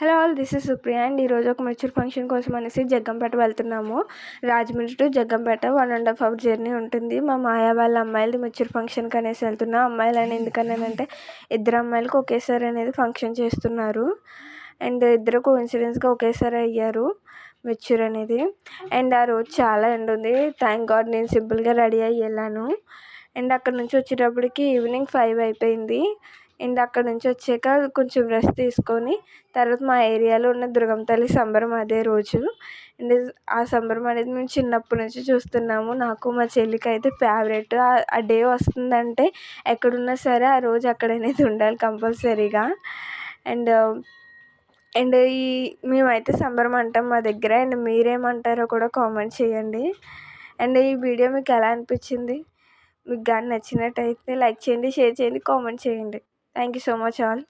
Hello all, this is Supriya and ఈరోజు ఒక mature function కోసం అనేసి జగ్గంపేట వెళ్తున్నాము. Rajahmundry to Jaggampeta 1.5 hour journey ఉంటుంది. మా మాయ వాళ్ళ అమ్మాయిలది మెచ్యూర్ ఫంక్షన్కి అనేసి వెళ్తున్నాం. అమ్మాయిలు అని ఎందుకన్నానంటే ఇద్దరు అమ్మాయిలకు ఒకేసారి అనేది ఫంక్షన్ చేస్తున్నారు అండ్ ఇద్దరు కోఇన్సిడెన్స్గా ఒకేసారి అయ్యారు మెచ్యూర్ అనేది. అండ్ ఆ రోజు చాలా ఎండ ఉంది. థ్యాంక్ గాడ్ నేను సింపుల్గా రెడీ అయ్యి వెళ్ళాను. అండ్ అక్కడ నుంచి వచ్చేటప్పటికి ఈవినింగ్ 5 అయిపోయింది. అండ్ అక్కడ నుంచి వచ్చాక కొంచెం రెస్ట్ తీసుకొని తర్వాత మా ఏరియాలో ఉన్న దుర్గమ్మ తల్లి సంబరం అదే రోజు. అండ్ ఆ సంబరం అనేది మేము చిన్నప్పటి నుంచి చూస్తున్నాము. నాకు మా చెల్లికి అయితే ఫేవరెట్. ఆ డే వస్తుందంటే ఎక్కడున్నా సరే ఆ రోజు అక్కడ అనేది ఉండాలి కంపల్సరీగా. అండ్ అండ్ మేమైతే సంబరం అంటాం మా దగ్గర. అండ్ మీరేమంటారో కూడా కామెంట్ చేయండి. అండ్ ఈ వీడియో మీకు ఎలా అనిపించింది? మీకు కానీ నచ్చినట్టయితే లైక్ చేయండి, షేర్ చేయండి, కామెంట్ చేయండి. Thank you so much all.